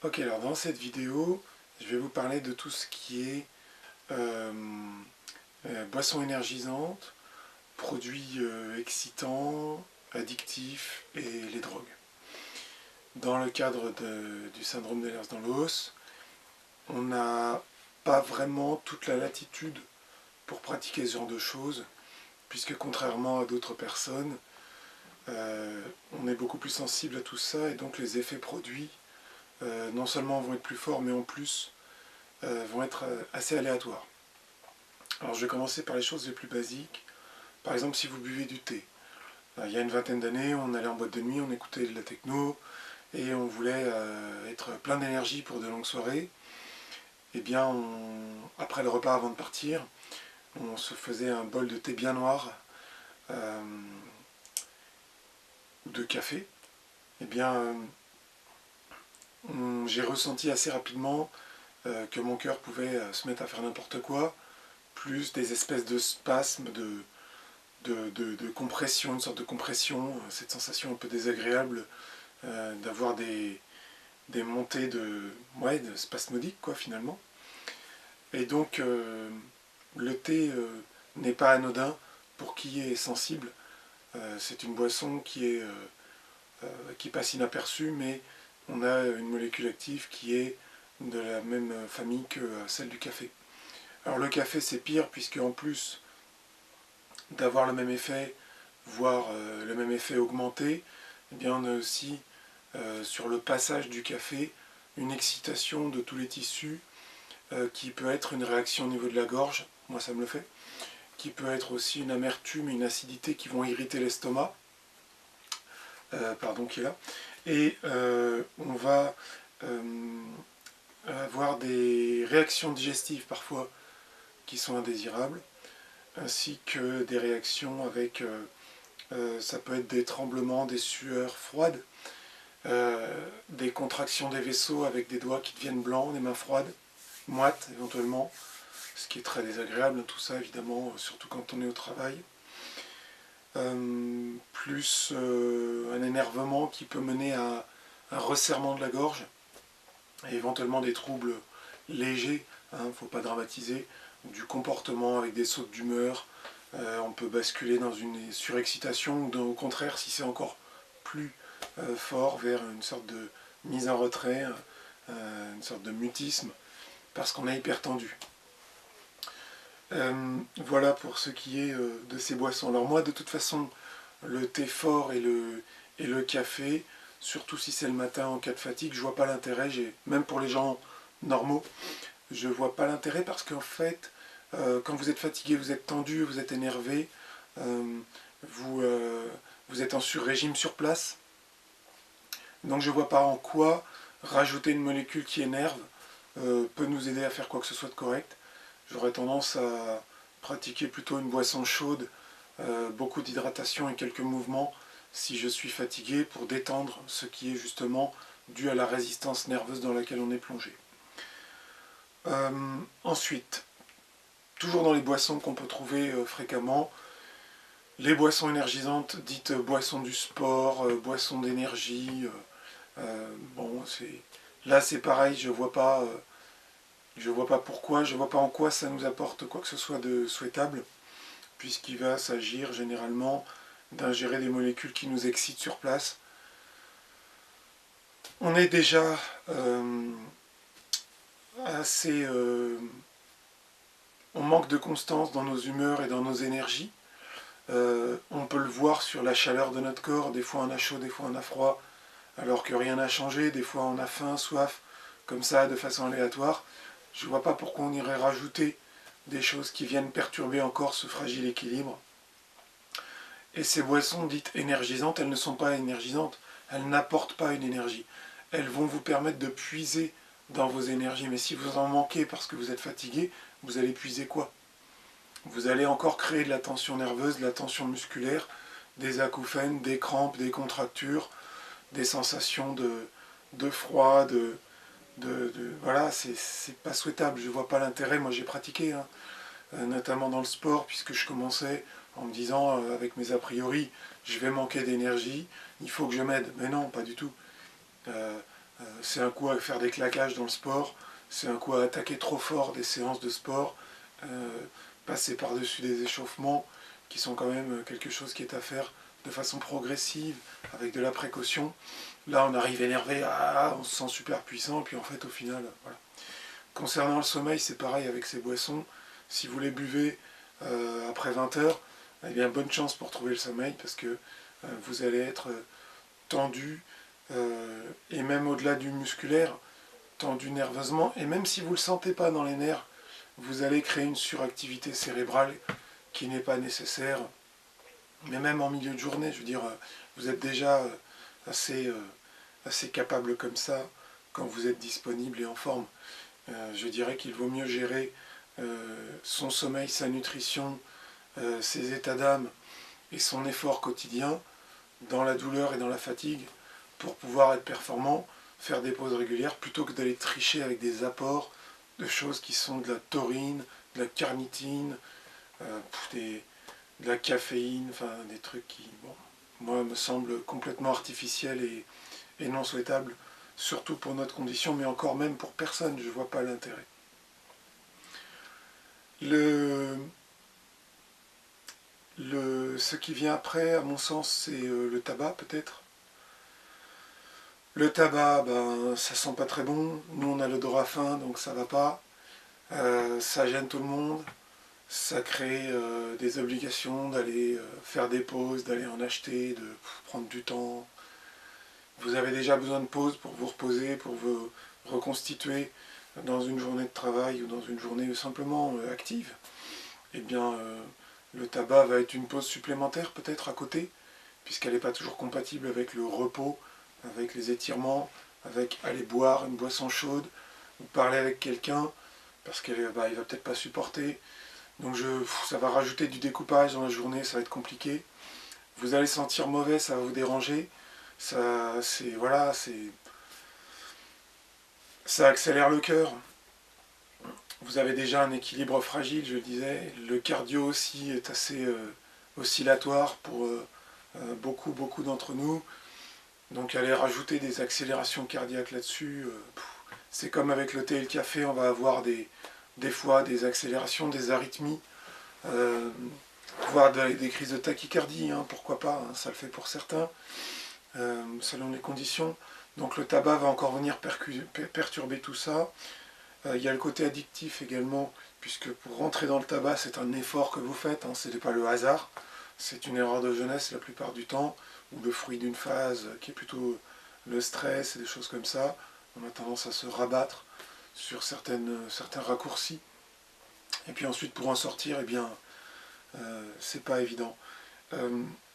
Ok, alors dans cette vidéo, je vais vous parler de tout ce qui est euh, boissons énergisantes, produits excitants, addictifs et les drogues. Dans le cadre du syndrome de l'Ehlers-Danlos, on n'a pas vraiment toute la latitude pour pratiquer ce genre de choses, puisque contrairement à d'autres personnes, on est beaucoup plus sensible à tout ça et donc les effets produits non seulement vont être plus forts, mais en plus vont être assez aléatoires. Alors je vais commencer par les choses les plus basiques. Par exemple, si vous buvez du thé. Il y a une vingtaine d'années, on allait en boîte de nuit, on écoutait de la techno et on voulait être plein d'énergie pour de longues soirées. Eh bien, après le repas avant de partir, on se faisait un bol de thé bien noir euh, ou de café. Eh bien, j'ai ressenti assez rapidement que mon cœur pouvait se mettre à faire n'importe quoi, plus des espèces de spasmes, de compression, une sorte de compression, cette sensation un peu désagréable d'avoir des montées de spasmodiques quoi finalement. Et donc le thé n'est pas anodin pour qui est sensible. C'est une boisson qui passe inaperçue, mais on a une molécule active qui est de la même famille que celle du café. Alors le café c'est pire puisque en plus d'avoir le même effet, voire le même effet augmenté, eh bien on a aussi sur le passage du café une excitation de tous les tissus qui peut être une réaction au niveau de la gorge, moi ça me le fait, qui peut être aussi une amertume et une acidité qui vont irriter l'estomac, qui est là, et on va avoir des réactions digestives parfois qui sont indésirables, ainsi que des réactions avec, ça peut être des tremblements, des sueurs froides, des contractions des vaisseaux avec des doigts qui deviennent blancs, des mains froides, moites éventuellement, ce qui est très désagréable, tout ça évidemment, surtout quand on est au travail. Plus un énervement qui peut mener à un resserrement de la gorge, et éventuellement des troubles légers, il ne faut pas dramatiser, du comportement avec des sautes d'humeur, on peut basculer dans une surexcitation, ou au contraire, si c'est encore plus fort, vers une sorte de mise en retrait, une sorte de mutisme, parce qu'on est hyper tendu. Voilà pour ce qui est de ces boissons. Alors moi, de toute façon, le thé fort et le café, surtout si c'est le matin en cas de fatigue, je vois pas l'intérêt, même pour les gens normaux, je vois pas l'intérêt parce qu'en fait, quand vous êtes fatigué, vous êtes tendu, vous êtes énervé, euh, vous, euh, vous êtes en sur-régime sur place, donc je vois pas en quoi rajouter une molécule qui énerve peut nous aider à faire quoi que ce soit de correct. J'aurais tendance à pratiquer plutôt une boisson chaude, beaucoup d'hydratation et quelques mouvements si je suis fatigué pour détendre ce qui est justement dû à la résistance nerveuse dans laquelle on est plongé. Ensuite, toujours dans les boissons qu'on peut trouver fréquemment, les boissons énergisantes dites boissons du sport, boissons d'énergie. Bon, là c'est pareil, je vois pas pourquoi, je vois pas en quoi ça nous apporte quoi que ce soit de souhaitable, puisqu'il va s'agir généralement d'ingérer des molécules qui nous excitent sur place. On est déjà assez... on manque de constance dans nos humeurs et dans nos énergies. On peut le voir sur la chaleur de notre corps, des fois on a chaud, des fois on a froid, alors que rien n'a changé, des fois on a faim, soif, comme ça, de façon aléatoire. Je ne vois pas pourquoi on irait rajouter des choses qui viennent perturber encore ce fragile équilibre. Et ces boissons dites énergisantes, elles ne sont pas énergisantes, elles n'apportent pas une énergie. Elles vont vous permettre de puiser dans vos énergies, mais si vous en manquez parce que vous êtes fatigué, vous allez puiser quoi? Vous allez encore créer de la tension nerveuse, de la tension musculaire, des acouphènes, des crampes, des contractures, des sensations de froid, voilà, c'est pas souhaitable. Je vois pas l'intérêt. Moi j'ai pratiqué, hein, notamment dans le sport, puisque je commençais en me disant, avec mes a priori, je vais manquer d'énergie, il faut que je m'aide. Mais non, pas du tout. Euh, C'est un coup à faire des claquages dans le sport, c'est un coup à attaquer trop fort des séances de sport, passer par-dessus des échauffements qui sont quand même quelque chose qui est à faire de façon progressive, avec de la précaution. Là, on arrive énervé, on se sent super puissant, puis en fait, au final, voilà. Concernant le sommeil, c'est pareil avec ces boissons. Si vous les buvez après 20 heures, eh bien, bonne chance pour trouver le sommeil, parce que vous allez être tendu, et même au-delà du musculaire, tendu nerveusement, et même si vous ne le sentez pas dans les nerfs, vous allez créer une suractivité cérébrale qui n'est pas nécessaire, mais même en milieu de journée, je veux dire, vous êtes déjà assez, assez capable comme ça quand vous êtes disponible et en forme. Je dirais qu'il vaut mieux gérer son sommeil, sa nutrition, ses états d'âme et son effort quotidien dans la douleur et dans la fatigue pour pouvoir être performant, faire des pauses régulières, plutôt que d'aller tricher avec des apports de choses qui sont de la taurine, de la carnitine, de la caféine, enfin des trucs qui, bon, moi, me semblent complètement artificiels et non souhaitables, surtout pour notre condition, mais encore même pour personne, je ne vois pas l'intérêt. Ce qui vient après, à mon sens, c'est le tabac, peut-être. Le tabac, ben, ça sent pas très bon. Nous, on a l'odorat fin, donc ça va pas. Ça gêne tout le monde. Ça crée des obligations d'aller faire des pauses, d'aller en acheter, de prendre du temps. Vous avez déjà besoin de pause pour vous reposer, pour vous reconstituer dans une journée de travail ou dans une journée simplement active. Eh bien, le tabac va être une pause supplémentaire peut-être à côté, puisqu'elle n'est pas toujours compatible avec le repos, avec les étirements, avec aller boire une boisson chaude, ou parler avec quelqu'un, parce qu'il ne va peut-être pas supporter. Donc ça va rajouter du découpage dans la journée, ça va être compliqué. Vous allez sentir mauvais, ça va vous déranger. Ça accélère le cœur. Vous avez déjà un équilibre fragile, je le disais. Le cardio aussi est assez oscillatoire pour beaucoup d'entre nous. Donc aller rajouter des accélérations cardiaques là-dessus, c'est comme avec le thé et le café, on va avoir des fois des accélérations, des arythmies, voire des crises de tachycardie, hein, pourquoi pas, hein, ça le fait pour certains, selon les conditions. Donc le tabac va encore venir perturber tout ça. Il y a le côté addictif également, puisque pour rentrer dans le tabac, c'est un effort que vous faites, hein, ce n'est pas le hasard, c'est une erreur de jeunesse la plupart du temps, ou le fruit d'une phase qui est plutôt le stress et des choses comme ça. On a tendance à se rabattre sur certains raccourcis. Et puis ensuite, pour en sortir, eh bien, c'est pas évident.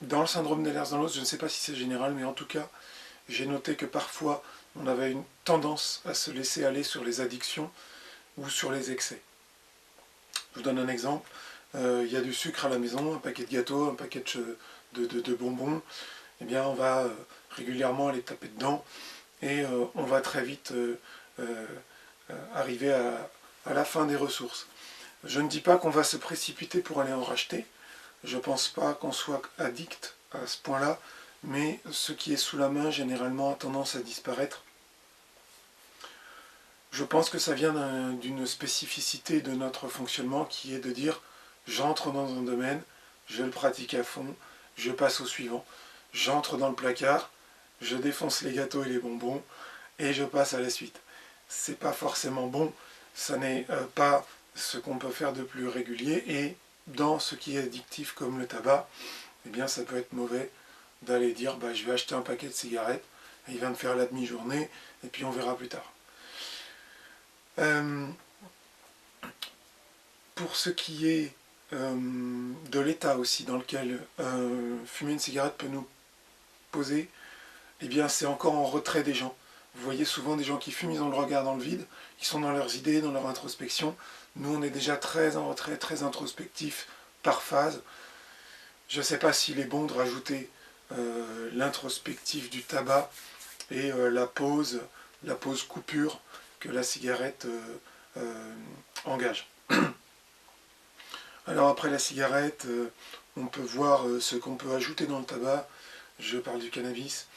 Dans le syndrome d'Ehlers-Danlos, je ne sais pas si c'est général, mais en tout cas, j'ai noté que parfois, on avait une tendance à se laisser aller sur les addictions ou sur les excès. Je vous donne un exemple. Il y a du sucre à la maison, un paquet de gâteaux, un paquet de bonbons. Eh bien, on va régulièrement aller taper dedans et on va très vite arriver à la fin des ressources. Je ne dis pas qu'on va se précipiter pour aller en racheter. Je ne pense pas qu'on soit addict à ce point-là, mais ce qui est sous la main, généralement, a tendance à disparaître. Je pense que ça vient d'une spécificité de notre fonctionnement qui est de dire « j'entre dans un domaine, je le pratique à fond, je passe au suivant. J'entre dans le placard, je défonce les gâteaux et les bonbons, et je passe à la suite. » C'est pas forcément bon, ça n'est pas ce qu'on peut faire de plus régulier, et dans ce qui est addictif comme le tabac, eh bien ça peut être mauvais d'aller dire bah, je vais acheter un paquet de cigarettes, et il va me faire la demi-journée, et puis on verra plus tard. Pour ce qui est de l'état aussi dans lequel fumer une cigarette peut nous poser, eh bien c'est encore en retrait des gens. Vous voyez souvent des gens qui fument, ils ont le regard dans le vide, ils sont dans leurs idées, dans leur introspection. Nous on est déjà très en retrait, très introspectif par phase. Je ne sais pas s'il est bon de rajouter l'introspectif du tabac et la pause coupure que la cigarette engage. Alors après la cigarette, on peut voir ce qu'on peut ajouter dans le tabac. Je parle du cannabis.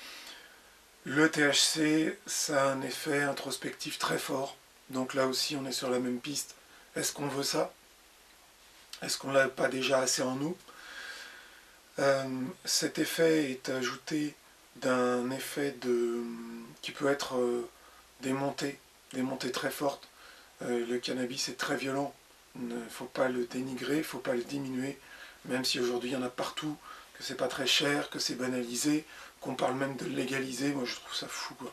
Le THC, ça a un effet introspectif très fort. Donc là aussi, on est sur la même piste. Est-ce qu'on veut ça? Est-ce qu'on l'a pas déjà assez en nous? Cet effet est ajouté d'un effet qui peut être des montées très fortes. Le cannabis est très violent. Il ne faut pas le dénigrer, il ne faut pas le diminuer, même si aujourd'hui il y en a partout, que c'est pas très cher, que c'est banalisé, qu'on parle même de légaliser. Moi je trouve ça fou, quoi.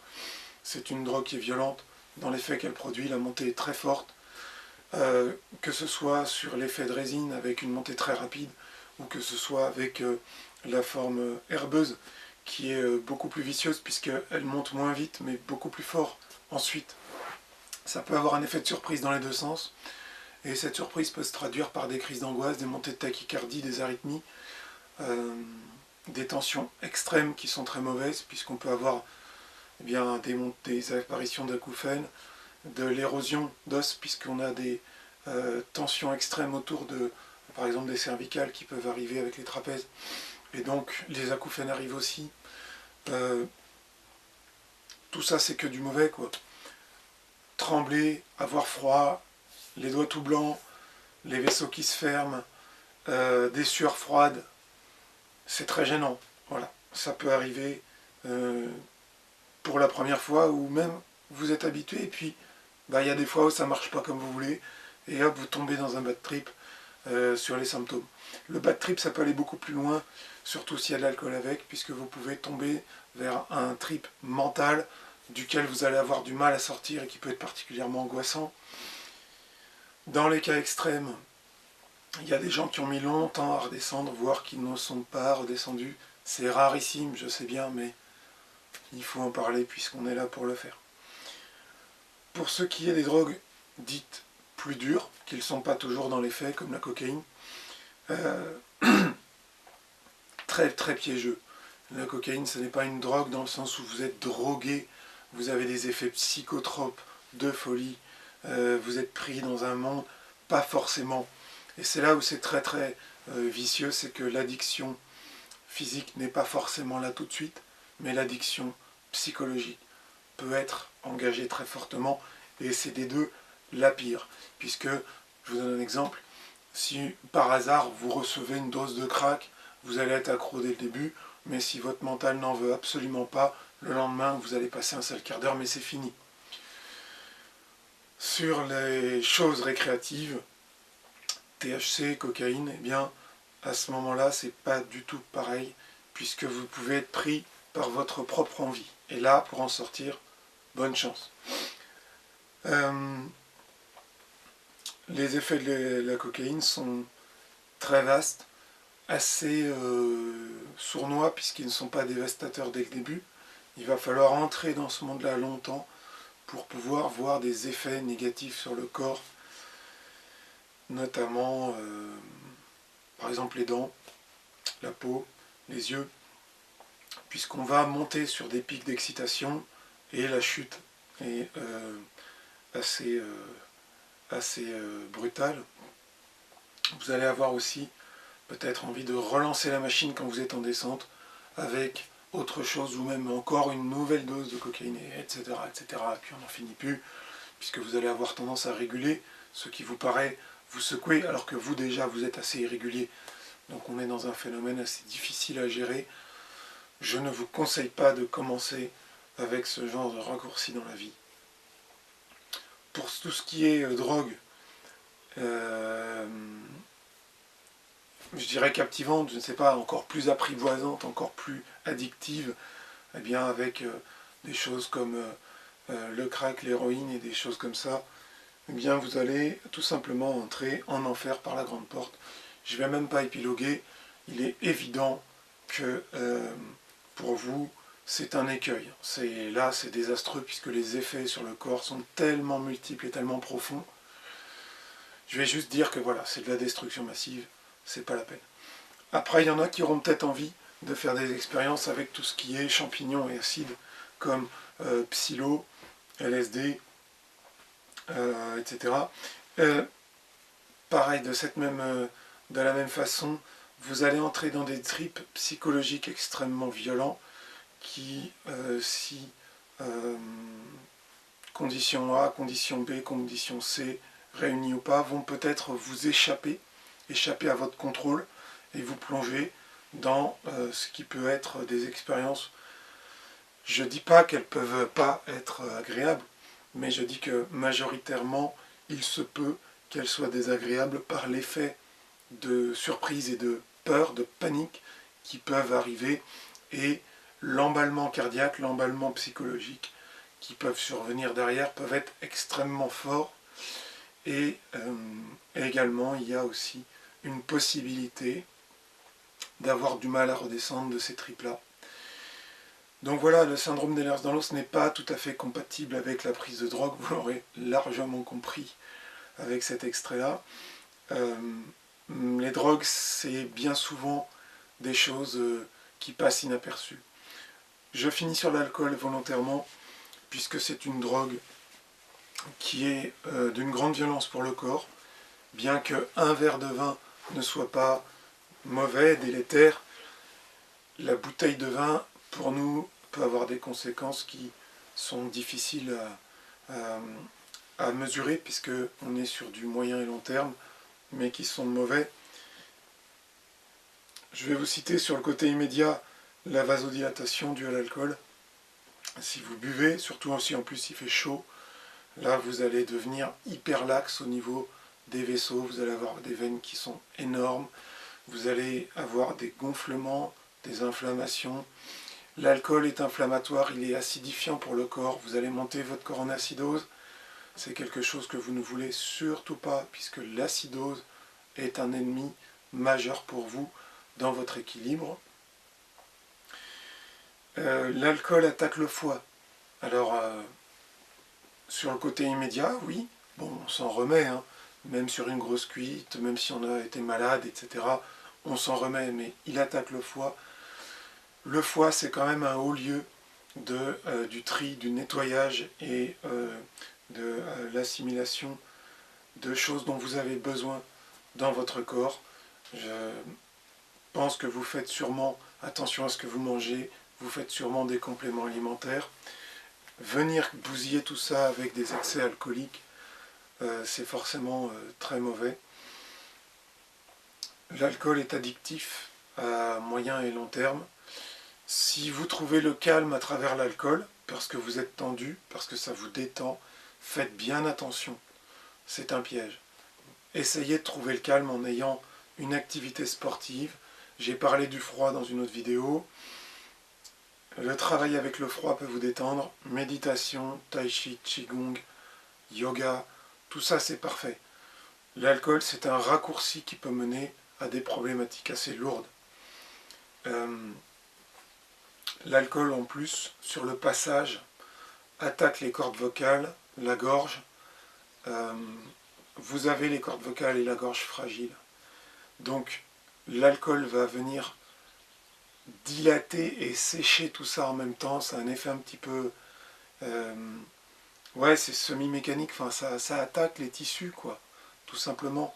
C'est une drogue qui est violente dans l'effet qu'elle produit, la montée est très forte. Que ce soit sur l'effet de résine avec une montée très rapide, ou que ce soit avec la forme herbeuse qui est beaucoup plus vicieuse puisqu'elle monte moins vite mais beaucoup plus fort ensuite. Ça peut avoir un effet de surprise dans les deux sens, et cette surprise peut se traduire par des crises d'angoisse, des montées de tachycardie, des arythmies, des tensions extrêmes qui sont très mauvaises puisqu'on peut avoir des apparitions d'acouphènes, de l'érosion d'os puisqu'on a des tensions extrêmes autour de, par exemple, des cervicales qui peuvent arriver avec les trapèzes, et donc les acouphènes arrivent aussi. Tout ça c'est que du mauvais, quoi. Trembler, avoir froid, les doigts tout blancs, les vaisseaux qui se ferment, des sueurs froides, c'est très gênant. Voilà, ça peut arriver pour la première fois, ou même vous êtes habitué et puis il y a des fois où ça marche pas comme vous voulez et hop vous tombez dans un bad trip sur les symptômes. Le bad trip ça peut aller beaucoup plus loin, surtout s'il y a de l'alcool avec, puisque vous pouvez tomber vers un trip mental duquel vous allez avoir du mal à sortir et qui peut être particulièrement angoissant. Dans les cas extrêmes, il y a des gens qui ont mis longtemps à redescendre, voire qui ne sont pas redescendus. C'est rarissime, je sais bien, mais il faut en parler puisqu'on est là pour le faire. Pour ce qui est des drogues dites plus dures, qui ne sont pas toujours dans les faits, comme la cocaïne, très très piégeux. La cocaïne, ce n'est pas une drogue dans le sens où vous êtes drogué, vous avez des effets psychotropes de folie, vous êtes pris dans un monde, pas forcément. Et c'est là où c'est très très vicieux, c'est que l'addiction physique n'est pas forcément là tout de suite, mais l'addiction psychologique peut être engagée très fortement, et c'est des deux la pire, puisque, je vous donne un exemple, si par hasard vous recevez une dose de crack, vous allez être accro dès le début, mais si votre mental n'en veut absolument pas, le lendemain vous allez passer un sale quart d'heure, mais c'est fini. Sur les choses récréatives, THC, cocaïne, eh bien, à ce moment-là, c'est pas du tout pareil, puisque vous pouvez être pris par votre propre envie. Et là, pour en sortir, bonne chance. Les effets de la cocaïne sont très vastes, assez sournois, puisqu'ils ne sont pas dévastateurs dès le début. Il va falloir entrer dans ce monde-là longtemps pour pouvoir voir des effets négatifs sur le corps, notamment par exemple les dents, la peau, les yeux, puisqu'on va monter sur des pics d'excitation et la chute est assez brutale. Vous allez avoir aussi peut-être envie de relancer la machine quand vous êtes en descente avec autre chose, ou même encore une nouvelle dose de cocaïne, etc., etc. Et puis on n'en finit plus, puisque vous allez avoir tendance à réguler ce qui vous paraît vous secouer, alors que vous déjà vous êtes assez irrégulier. Donc on est dans un phénomène assez difficile à gérer. Je ne vous conseille pas de commencer avec ce genre de raccourci dans la vie. Pour tout ce qui est drogue, je dirais captivante, je ne sais pas, encore plus apprivoisante, encore plus addictive, eh bien avec des choses comme le crack, l'héroïne et des choses comme ça, eh bien vous allez tout simplement entrer en enfer par la grande porte. Je ne vais même pas épiloguer, il est évident que pour vous, c'est un écueil. Là, c'est désastreux puisque les effets sur le corps sont tellement multiples et tellement profonds. Je vais juste dire que voilà, c'est de la destruction massive, c'est pas la peine. Après, il y en a qui auront peut-être envie de faire des expériences avec tout ce qui est champignons et acides, comme psylo, LSD, etc. Pareil, de la même façon, vous allez entrer dans des trips psychologiques extrêmement violents qui, si condition A, condition B, condition C, réunies ou pas, vont peut-être vous échapper à votre contrôle et vous plonger dans ce qui peut être des expériences. Je ne dis pas qu'elles ne peuvent pas être agréables, mais je dis que majoritairement, il se peut qu'elles soient désagréables par l'effet de surprise et de peur, de panique qui peuvent arriver, et l'emballement cardiaque, l'emballement psychologique qui peuvent survenir derrière peuvent être extrêmement forts. Et également, il y a aussi une possibilité d'avoir du mal à redescendre de ces tripes-là. Donc voilà, le syndrome d'Ehlers-Danlos n'est pas tout à fait compatible avec la prise de drogue, vous l'aurez largement compris avec cet extrait-là. Les drogues, c'est bien souvent des choses qui passent inaperçues. Je finis sur l'alcool volontairement, puisque c'est une drogue qui est d'une grande violence pour le corps, bien qu'un verre de vin ne soit pas mauvais, délétère. La bouteille de vin, pour nous, peut avoir des conséquences qui sont difficiles à mesurer, puisqu'on est sur du moyen et long terme, mais qui sont mauvais. Je vais vous citer sur le côté immédiat la vasodilatation due à l'alcool. Si vous buvez, surtout si en plus il fait chaud, là vous allez devenir hyper laxe au niveau des vaisseaux, vous allez avoir des veines qui sont énormes, vous allez avoir des gonflements, des inflammations. L'alcool est inflammatoire, il est acidifiant pour le corps, vous allez monter votre corps en acidose. C'est quelque chose que vous ne voulez surtout pas, puisque l'acidose est un ennemi majeur pour vous dans votre équilibre. L'alcool attaque le foie. Alors, sur le côté immédiat, oui, bon, on s'en remet, hein, même sur une grosse cuite, même si on a été malade, etc., on s'en remet, mais il attaque le foie. Le foie, c'est quand même un haut lieu du tri, du nettoyage et de l'assimilation de choses dont vous avez besoin dans votre corps. Je pense que vous faites sûrement attention à ce que vous mangez, vous faites sûrement des compléments alimentaires. Venir bousiller tout ça avec des excès alcooliques, c'est forcément très mauvais. L'alcool est addictif à moyen et long terme. Si vous trouvez le calme à travers l'alcool, parce que vous êtes tendu, parce que ça vous détend, faites bien attention. C'est un piège. Essayez de trouver le calme en ayant une activité sportive. J'ai parlé du froid dans une autre vidéo. Le travail avec le froid peut vous détendre. Méditation, tai chi, qigong, yoga, tout ça c'est parfait. L'alcool, c'est un raccourci qui peut mener à des problématiques assez lourdes. L'alcool en plus, sur le passage, attaque les cordes vocales, la gorge. Vous avez les cordes vocales et la gorge fragiles. Donc l'alcool va venir dilater et sécher tout ça en même temps. Ça a un effet un petit peu... ouais, c'est semi-mécanique, enfin, ça attaque les tissus, quoi, tout simplement.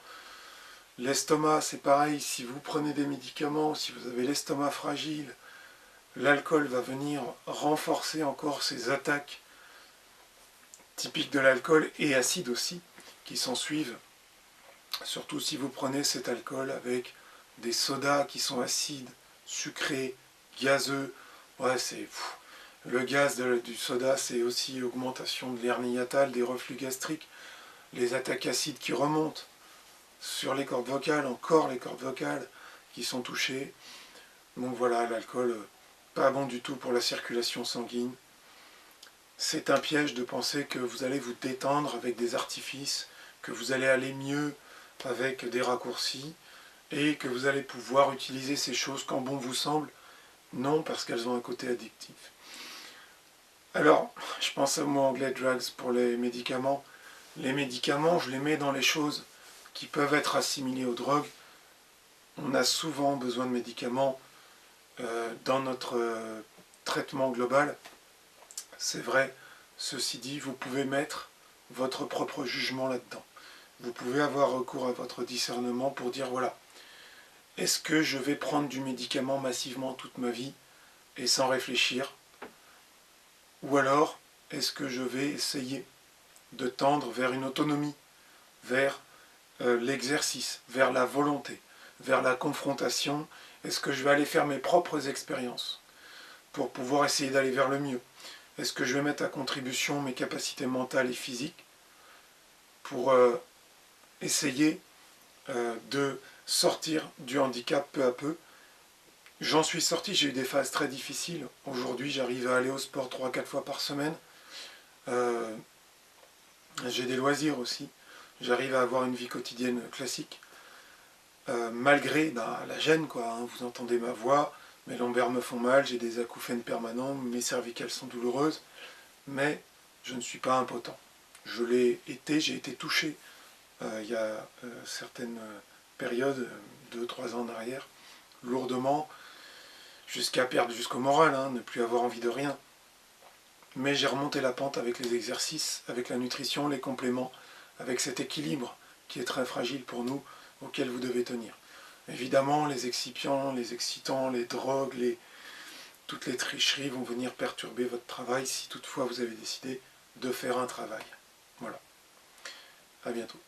L'estomac, c'est pareil, si vous prenez des médicaments, si vous avez l'estomac fragile, l'alcool va venir renforcer encore ces attaques typiques de l'alcool et acides aussi, qui s'en suivent. Surtout si vous prenez cet alcool avec des sodas qui sont acides, sucrés, gazeux. Ouais, c'est... Le gaz du soda, c'est aussi augmentation de l'hernie hiatale, des reflux gastriques, les attaques acides qui remontent sur les cordes vocales, encore les cordes vocales qui sont touchées. Donc voilà, l'alcool, pas bon du tout pour la circulation sanguine. C'est un piège de penser que vous allez vous détendre avec des artifices, que vous allez aller mieux avec des raccourcis, et que vous allez pouvoir utiliser ces choses quand bon vous semble. Non, parce qu'elles ont un côté addictif. Alors, je pense au mot anglais drugs pour les médicaments. Les médicaments, je les mets dans les choses qui peuvent être assimilées aux drogues. On a souvent besoin de médicaments dans notre traitement global. C'est vrai, ceci dit, vous pouvez mettre votre propre jugement là-dedans. Vous pouvez avoir recours à votre discernement pour dire, voilà, est-ce que je vais prendre du médicament massivement toute ma vie et sans réfléchir? Ou alors, est-ce que je vais essayer de tendre vers une autonomie, vers l'exercice, vers la volonté, vers la confrontation? Est-ce que je vais aller faire mes propres expériences pour pouvoir essayer d'aller vers le mieux? Est-ce que je vais mettre à contribution mes capacités mentales et physiques pour essayer de sortir du handicap peu à peu? J'en suis sorti, j'ai eu des phases très difficiles. Aujourd'hui, j'arrive à aller au sport 3-4 fois par semaine. J'ai des loisirs aussi. J'arrive à avoir une vie quotidienne classique. Malgré la gêne, quoi. Hein. Vous entendez ma voix, mes lombaires me font mal, j'ai des acouphènes permanents, mes cervicales sont douloureuses. Mais je ne suis pas impotent. Je l'ai été, j'ai été touché il y a certaines périodes, 2-3 ans en arrière, lourdement, jusqu'à perdre jusqu'au moral, hein, ne plus avoir envie de rien. Mais j'ai remonté la pente avec les exercices, avec la nutrition, les compléments, avec cet équilibre qui est très fragile pour nous, auquel vous devez tenir. Évidemment, les excipients, les excitants, les drogues, toutes les tricheries vont venir perturber votre travail si toutefois vous avez décidé de faire un travail. Voilà. À bientôt.